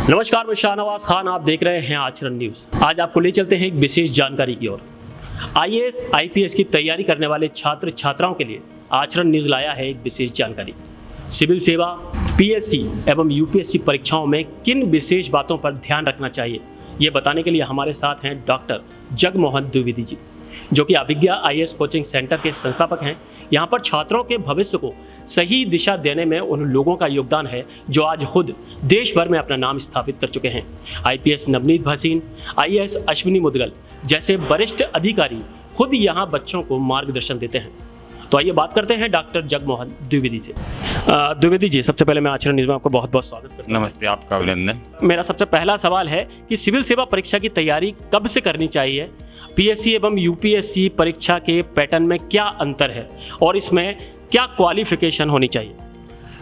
नमस्कार, मैं शाहनवाज खान। आप देख रहे हैं आचरण न्यूज। आज आपको ले चलते हैं एक विशेष जानकारी की ओर। आईएएस आईपीएस की तैयारी करने वाले छात्र छात्राओं के लिए आचरण न्यूज लाया है एक विशेष जानकारी। सिविल सेवा, पीएससी एवं यूपीएससी परीक्षाओं में किन विशेष बातों पर ध्यान रखना चाहिए, ये बताने के लिए हमारे साथ हैं डॉक्टर जगमोहन द्विवेदी जी, जो कि अभिज्ञा आईएएस कोचिंग सेंटर के संस्थापक हैं। यहाँ पर छात्रों के भविष्य को सही दिशा देने में उन लोगों का योगदान है जो आज खुद देश भर में अपना नाम स्थापित कर चुके हैं। आईपीएस नवनीत भसीन, आईएएस अश्विनी मुदगल जैसे वरिष्ठ अधिकारी खुद यहाँ बच्चों को मार्गदर्शन देते हैं। तो आइए बात करते हैं डॉक्टर जगमोहन द्विवेदी से। द्विवेदी जी, सबसे पहले मैं आचरण न्यूज में आपको बहुत बहुत स्वागत करता हूं। नमस्ते, आपका अभिनंदन। मेरा सबसे पहला सवाल है कि सिविल सेवा परीक्षा की तैयारी कब से करनी चाहिए? पीएससी एवं यूपीएससी परीक्षा के पैटर्न में क्या अंतर है और इसमें क्या क्वालिफिकेशन होनी चाहिए?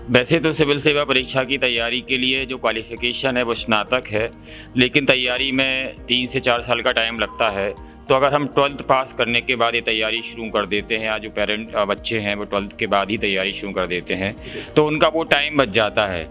वैसे तो सिविल सेवा परीक्षा की तैयारी के लिए जो क्वालिफ़िकेशन है वो स्नातक है, लेकिन तैयारी में 3 से 4 साल का टाइम लगता है। तो अगर हम 12th पास करने के बाद ये तैयारी शुरू कर देते हैं, या जो बच्चे हैं वो 12th के बाद ही तैयारी शुरू कर देते हैं, तो उनका वो टाइम बच जाता है।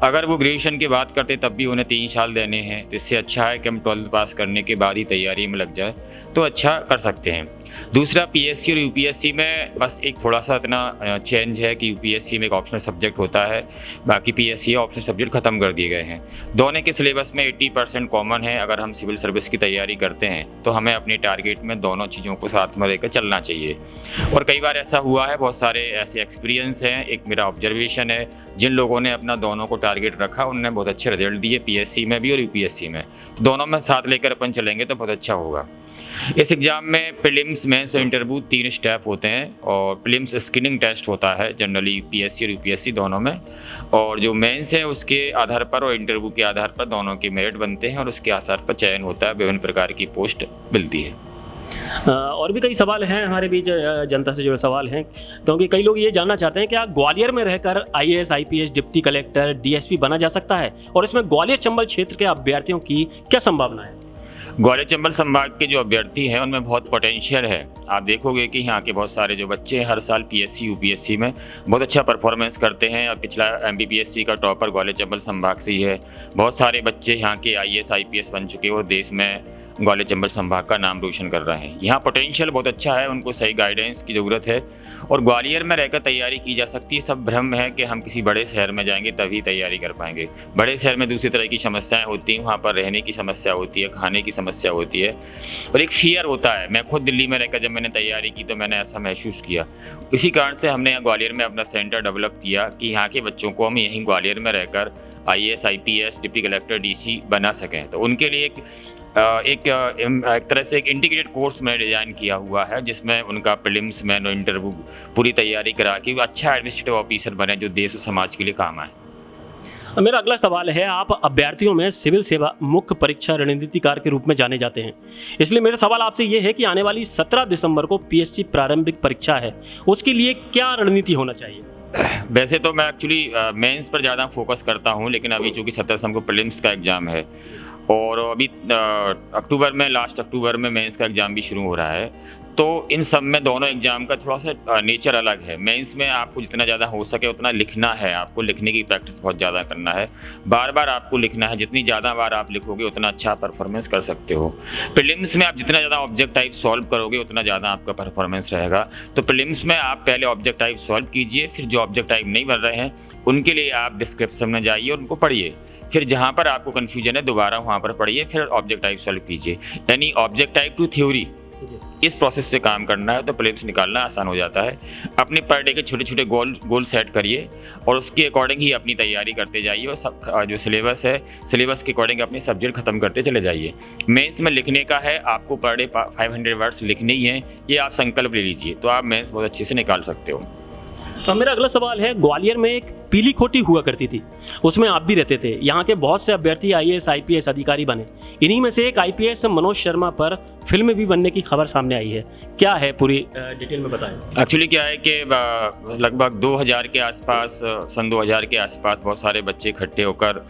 अगर वो ग्रेजुएशन की बात करते तब भी उन्हें 3 साल देने हैं, तो इससे अच्छा है कि हम 12th पास करने के बाद ही तैयारी में लग जाए, तो अच्छा कर सकते हैं। दूसरा, पीएससी और यूपीएससी में बस एक थोड़ा सा इतना चेंज है कि यूपीएससी में एक ऑप्शनल सब्जेक्ट होता है, बाकी पीएससी ऑप्शनल सब्जेक्ट ख़त्म कर दिए गए हैं। दोनों के सिलेबस में 80% कॉमन है। अगर हम सिविल सर्विस की तैयारी करते हैं तो हमें अपने टारगेट में दोनों चीज़ों को साथ में लेकर चलना चाहिए। और कई बार ऐसा हुआ है, बहुत सारे ऐसे एक्सपीरियंस हैं, एक मेरा ऑब्जर्वेशन है, जिन लोगों ने अपना दोनों को टारगेट रखा उनने बहुत अच्छे रिजल्ट दिए, पीएससी में भी और यूपीएससी में। तो दोनों में साथ लेकर अपन चलेंगे तो बहुत अच्छा होगा। इस एग्ज़ाम में प्रीलिम्स, मेंस और इंटरव्यू 3 स्टेप होते हैं, और प्रीलिम्स स्क्रीनिंग टेस्ट होता है जनरली पीएससी और यूपीएससी दोनों में, और जो मेंस है उसके आधार पर और इंटरव्यू के आधार पर दोनों के मेरिट बनते हैं और उसके आधार पर चयन होता है, विभिन्न प्रकार की पोस्ट मिलती है। और भी कई सवाल हैं हमारे बीच, जनता से जुड़े सवाल हैं, क्योंकि कई लोग ये जानना चाहते हैं कि ग्वालियर में रहकर IAS IPS deputy collector DSP बना जा सकता है, और इसमें ग्वालियर चंबल क्षेत्र के अभ्यर्थियों की क्या संभावना है? ग्वालियर चंबल संभाग के जो अभ्यर्थी हैं उनमें बहुत पोटेंशियल है। आप देखोगे कि यहाँ के बहुत सारे जो बच्चे हैं हर साल पीएससी यूपीएससी में बहुत अच्छा परफॉर्मेंस करते हैं, और पिछला एमपीपीएससी का टॉपर ग्वालियर चंबल संभाग से ही है। बहुत सारे बच्चे यहाँ के आईएएस आईपीएस बन चुके हैं और देश में ग्वालियर चंबल संभाग का नाम रोशन कर रहे हैं। यहाँ पोटेंशियल बहुत अच्छा है, उनको सही गाइडेंस की ज़रूरत है, और ग्वालियर में रहकर तैयारी की जा सकती है। सब भ्रम है कि हम किसी बड़े शहर में जाएंगे तभी तैयारी कर पाएंगे। बड़े शहर में दूसरी तरह की समस्याएं होती हैं, वहाँ पर रहने की समस्या होती है, खाने की समस्या होती है, और एक फियर होता है। मैं खुद दिल्ली में रहकर जब मैंने तैयारी की तो मैंने ऐसा महसूस किया। इसी कारण से हमने यहाँ ग्वालियर में अपना सेंटर डेवलप किया कि यहाँ के बच्चों को हम यहीं ग्वालियर में रहकर IAS IPS deputy collector DC बना सकें। तो उनके लिए एक तरह से एक इंटीग्रेटेड कोर्स में डिज़ाइन किया हुआ है, जिसमें उनका प्रीलिम्स में और इंटरव्यू पूरी तैयारी करा के वो अच्छा एडमिनिस्ट्रेटिव ऑफिसर बने जो देश और समाज के लिए काम आए। मेरा अगला सवाल है, आप अभ्यर्थियों में सिविल सेवा मुख्य परीक्षा रणनीतिकार के रूप में जाने जाते हैं, इसलिए मेरा सवाल आपसे ये है कि आने वाली 17 दिसंबर को पीएससी प्रारंभिक परीक्षा है, उसके लिए क्या रणनीति होना चाहिए? वैसे तो मैं एक्चुअली मेंस पर ज़्यादा फोकस करता हूँ, लेकिन अभी चूँकि 17 दिसंबर को प्रीलिम्स का एग्ज़ाम है, और अभी अक्टूबर में, लास्ट अक्टूबर में मेंस का एग्ज़ाम भी शुरू हो रहा है। तो इन सब में दोनों एग्ज़ाम का थोड़ा सा नेचर अलग है। मेंस में आपको जितना ज़्यादा हो सके उतना लिखना है, आपको लिखने की प्रैक्टिस बहुत ज़्यादा करना है, बार बार आपको लिखना है। जितनी ज़्यादा बार आप लिखोगे उतना अच्छा परफॉर्मेंस कर सकते हो। प्रीलिम्स में आप जितना ज़्यादा ऑब्जेक्ट टाइप सॉल्व करोगे उतना ज़्यादा आपका परफॉर्मेंस रहेगा। तो प्रीलिम्स में आप पहले ऑब्जेक्ट टाइप सॉल्व कीजिए, फिर जो ऑब्जेक्ट टाइप नहीं बन रहे हैं उनके लिए आप डिस्क्रिप्शन में जाइए और उनको पढ़िए, फिर जहाँ पर आपको कन्फ्यूजन है दोबारा वहाँ पर पढ़िए, फिर ऑब्जेक्ट टाइप सॉल्व कीजिए। यानी ऑब्जेक्ट टाइप टू थ्योरी, इस प्रोसेस से काम करना है तो प्रीलिम्स निकालना आसान हो जाता है। अपने पर डे के छोटे छोटे गोल सेट करिए और उसके अकॉर्डिंग ही अपनी तैयारी करते जाइए, और सब जो सिलेबस है सिलेबस के अकॉर्डिंग अपने सब्जेक्ट खत्म करते चले जाइए। मेंस में लिखने का है, आपको पर डे 500 वर्ड्स लिखने ही हैं, ये आप संकल्प ले लीजिए तो आप मेंस बहुत अच्छे से निकाल सकते हो। तो मेरा अगला सवाल है, ग्वालियर में एक पीली खोटी हुआ करती थी, उसमें आप भी रहते थे। यहाँ के बहुत से अभ्यर्थी आईएएस आईपीएस अधिकारी बने, इन्हीं में से एक आईपीएस मनोज शर्मा पर फिल्म भी बनने की खबर सामने आई है, क्या है पूरी डिटेल में बताएं। एक्चुअली क्या है कि लगभग 2000 के आसपास, सन 2000 के आसपास बहुत सारे बच्चे इकट्ठे होकर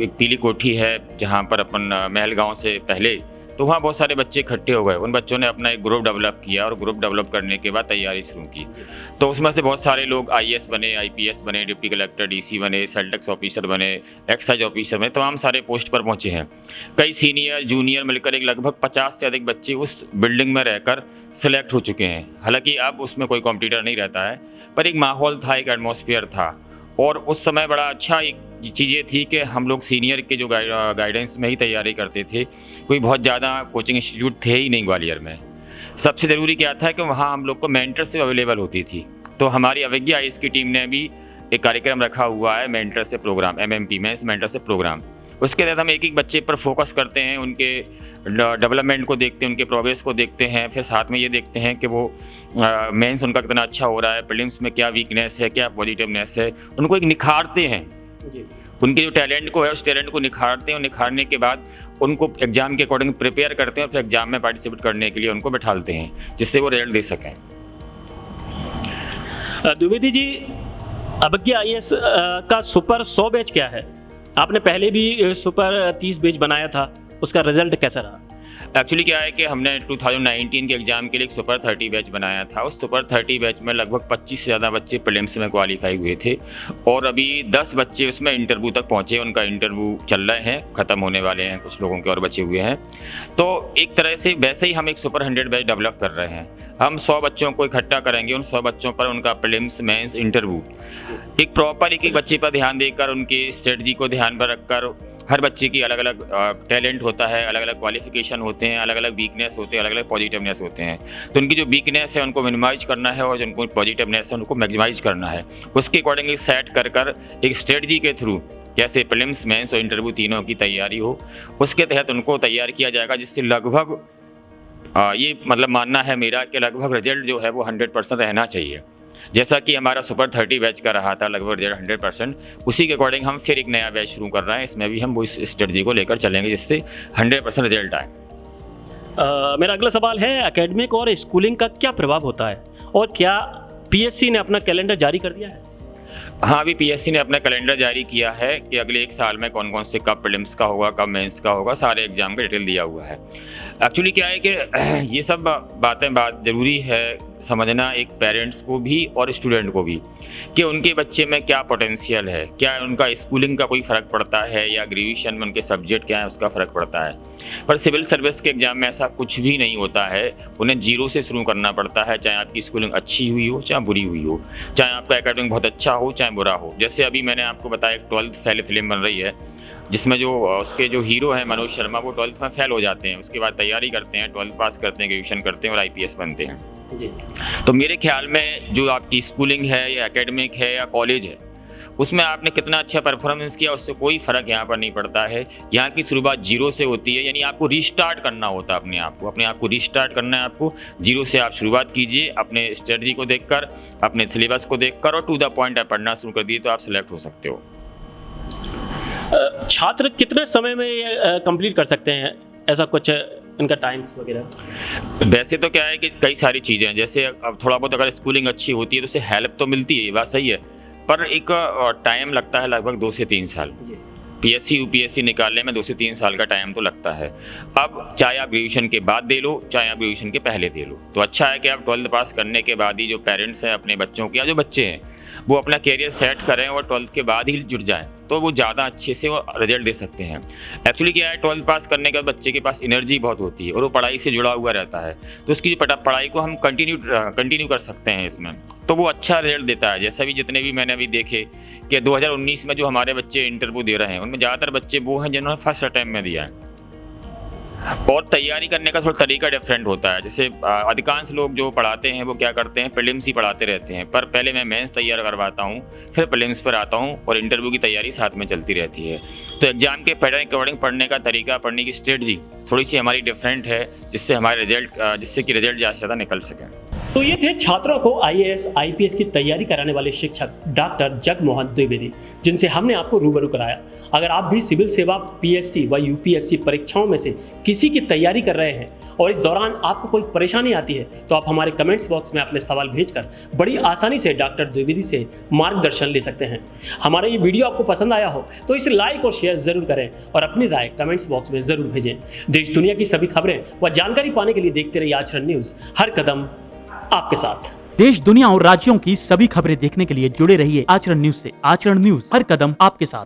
एक पीली कोठी है जहाँ पर अपन महल गाँव से पहले तो वहाँ बहुत सारे बच्चे इकट्ठे हो गए। उन बच्चों ने अपना एक ग्रुप डेवलप किया और ग्रुप डेवलप करने के बाद तैयारी शुरू की। तो उसमें से बहुत सारे लोग IAS बने, IPS बने, डिप्टी कलेक्टर, DC बने, सेल टैक्स ऑफिसर बने, एक्साइज ऑफिसर बने, तमाम सारे पोस्ट पर पहुँचे हैं। कई सीनियर जूनियर मिलकर एक लगभग 50 से अधिक बच्चे उस बिल्डिंग में रहकर सिलेक्ट हो चुके हैं। हालांकि अब उसमें कोई कॉम्पिटिटर नहीं रहता है, पर एक माहौल था, एक एटमॉस्फेयर था। और उस समय बड़ा अच्छा एक चीज़ ये थी कि हम लोग सीनियर के जो गाइडेंस में ही तैयारी करते थे। कोई बहुत ज़्यादा कोचिंग इंस्टीट्यूट थे ही नहीं ग्वालियर में। सबसे ज़रूरी क्या था कि वहाँ हम लोग को मेंटरशिप अवेलेबल होती थी। तो हमारी अवज्ञा IAS की टीम ने भी एक कार्यक्रम रखा हुआ है, mentorship programme, MMP mains mentorship programme. उसके तहत हम एक एक बच्चे पर फोकस करते हैं, उनके डेवलपमेंट को देखते हैं, उनके प्रोग्रेस को देखते हैं। फिर साथ में ये देखते हैं कि वो मेंस उनका कितना अच्छा हो रहा है, प्रीलिम्स में क्या वीकनेस है, क्या पॉजिटिवनेस है, उनको एक निखारते हैं जी। उनके जो टैलेंट को है उस टैलेंट को निखारते हैं और निखारने के बाद उनको एग्ज़ाम के अकॉर्डिंग प्रिपेयर करते हैं और फिर एग्ज़ाम में पार्टिसिपेट करने के लिए उनको बैठालते हैं, जिससे वो रिजल्ट दे सकें। द्विवेदी जी, अवज्ञा IAS का सुपर 100 बैच क्या है? आपने पहले भी सुपर 30 बैच बनाया था, उसका रिजल्ट कैसा रहा? एक्चुअली क्या है कि हमने 2019 के एग्ज़ाम के लिए एक सुपर 30 बैच बनाया था। उस सुपर 30 बैच में लगभग 25 से ज़्यादा बच्चे प्रीलिम्स में क्वालिफाई हुए थे और अभी 10 बच्चे उसमें इंटरव्यू तक पहुँचे। उनका इंटरव्यू चल रहे हैं, ख़त्म होने वाले हैं, कुछ लोगों के और बचे हुए हैं। तो एक तरह से वैसे ही हम एक सुपर 100 बैच डेवलप कर रहे हैं। हम 100 बच्चों को इकट्ठा करेंगे, उन 100 बच्चों पर उनका प्रीलिम्स, मेंस, इंटरव्यू एक प्रॉपर एक बच्चे पर ध्यान देकर, उनकी स्ट्रेटजी को ध्यान पर रखकर, हर बच्चे की अलग अलग टैलेंट होता है, अलग अलग क्वालिफिकेशन होते हैं, अलग अलग वीकनेस होते हैं, अलग अलग पॉजिटिवनेस होते हैं। तो उनकी जो वीकनेस है उनको मिनिमाइज करना है और जो उनको पॉजिटिवनेस है उनको मैक्सिमाइज करना है। उसके अकॉर्डिंग सेट कर कर एक स्ट्रेटजी के थ्रू कैसे प्रीलिम्स, मेंस और इंटरव्यू तीनों की तैयारी हो, उसके तहत उनको तैयार किया जाएगा, जिससे लगभग ये मतलब मानना है मेरा कि लगभग रिजल्ट जो है वो 100% रहना चाहिए। जैसा कि हमारा सुपर 30 बैच का रहा था लगभग 100%, उसी के अकॉर्डिंग हम फिर एक नया बैच शुरू कर रहे हैं। इसमें भी हम वो इस स्ट्रेटजी को लेकर चलेंगे जिससे 100% रिजल्ट आए। मेरा अगला सवाल है, एकेडमिक और स्कूलिंग का क्या प्रभाव होता है और क्या PSC ने अपना कैलेंडर जारी कर दिया है? हाँ, अभी PSC ने अपना कैलेंडर जारी किया है कि अगले एक साल में कौन कौन से कब प्रीलिम्स का होगा, कब मेंस का होगा, सारे एग्जाम का डिटेल दिया हुआ है। एक्चुअली क्या है कि ये सब बात ज़रूरी है समझना एक पेरेंट्स को भी और स्टूडेंट को भी कि उनके बच्चे में क्या पोटेंशियल है, क्या उनका स्कूलिंग का कोई फ़र्क पड़ता है या ग्रेजुएशन में उनके सब्जेक्ट क्या है उसका फ़र्क पड़ता है। पर सिविल सर्विस के एग्ज़ाम में ऐसा कुछ भी नहीं होता है। उन्हें जीरो से शुरू करना पड़ता है, चाहे आपकी स्कूलिंग अच्छी हुई हो चाहे बुरी हुई हो, चाहे आपका एकेडमिक बहुत अच्छा हो चाहे बुरा हो। जैसे अभी मैंने आपको बताया एक 12th फेल फिल्म बन रही है जिसमें जो उसके जो हीरो हैं मनोज शर्मा, वो 12th में फेल हो जाते हैं, उसके बाद तैयारी करते हैं, 12th पास करते हैं, ग्रेजुएशन करते हैं और IPS बनते हैं जी। तो मेरे ख्याल में जो आपकी स्कूलिंग है या एकेडमिक है या कॉलेज है उसमें आपने कितना अच्छा परफॉर्मेंस किया उससे कोई फ़र्क यहाँ पर नहीं पड़ता है। यहाँ की शुरुआत जीरो से होती है, यानी आपको रीस्टार्ट करना होता है अपने आप को रीस्टार्ट करना है। आपको जीरो से आप शुरुआत कीजिए, अपने स्ट्रेटजी को देखकर, अपने सिलेबस को देखकर और टू द पॉइंट आप पढ़ना शुरू कर दिए तो आप सिलेक्ट हो सकते हो। छात्र कितने समय में कंप्लीट कर सकते हैं, ऐसा कुछ इनका टाइम्स वगैरह? वैसे तो क्या है कि कई सारी चीज़ें हैं, जैसे अब थोड़ा बहुत अगर स्कूलिंग अच्छी होती है तो उससे हेल्प तो मिलती है, ये बात सही है, पर एक टाइम लगता है लगभग 2 से 3 साल। PSC UPSC निकालने में 2 से 3 साल का टाइम तो लगता है। अब चाहे आप ग्रेजुएशन के बाद दे लो चाहे आप ग्रेजुएशन के पहले दे लो, तो अच्छा है कि आप 12th पास करने के बाद ही जो पेरेंट्स हैं अपने बच्चों के या जो बच्चे हैं वो अपना कैरियर सेट करें और 12th के बाद ही जुट जाएं, तो वो ज़्यादा अच्छे से वो रिजल्ट दे सकते हैं। एक्चुअली क्या है, 12th पास करने के बाद बच्चे के पास एनर्जी बहुत होती है और वो पढ़ाई से जुड़ा हुआ रहता है, तो उसकी जो पढ़ाई को हम कंटिन्यू कर सकते हैं इसमें, तो वो अच्छा रिजल्ट देता है। जैसा भी जितने भी मैंने अभी देखे कि 2019 में जो हमारे बच्चे इंटरव्यू दे रहे हैं उनमें ज़्यादातर बच्चे वो हैं जिन्होंने फर्स्ट अटैम्प्ट में दिया है। और तैयारी करने का थोड़ा तरीका डिफरेंट होता है। जैसे अधिकांश लोग जो पढ़ाते हैं वो क्या करते हैं, प्रीलिम्स ही पढ़ाते रहते हैं, पर पहले मैं मेंस तैयार करवाता हूँ, फिर प्रीलिम्स पर आता हूँ और इंटरव्यू की तैयारी साथ में चलती रहती है। तो एग्जाम के पैटर्न के अकॉर्डिंग पढ़ने का तरीका, पढ़ने की स्ट्रेटजी थोड़ी सी हमारी डिफरेंट है, जिससे हमारे जिससे कि रिजल्ट ज़्यादा से ज़्यादा निकल सकें। तो ये थे छात्रों को आईएएस आईपीएस की तैयारी कराने वाले शिक्षक डॉक्टर जगमोहन द्विवेदी, जिनसे हमने आपको रूबरू कराया। अगर आप भी सिविल सेवा पीएससी व यूपीएससी परीक्षाओं में से किसी की तैयारी कर रहे हैं और इस दौरान आपको कोई परेशानी आती है, तो आप हमारे कमेंट्स बॉक्स में अपने सवाल भेजकर बड़ी आसानी से डॉक्टर द्विवेदी से मार्गदर्शन ले सकते हैं। हमारा ये वीडियो आपको पसंद आया हो तो इसे लाइक और शेयर जरूर करें और अपनी राय कमेंट्स बॉक्स में जरूर भेजें। देश दुनिया की सभी खबरें व जानकारी पाने के लिए देखते रहिए आचरण न्यूज, हर कदम आपके साथ। देश दुनिया और राज्यों की सभी खबरें देखने के लिए जुड़े रहिए आचरण न्यूज से। आचरण न्यूज, हर कदम आपके साथ।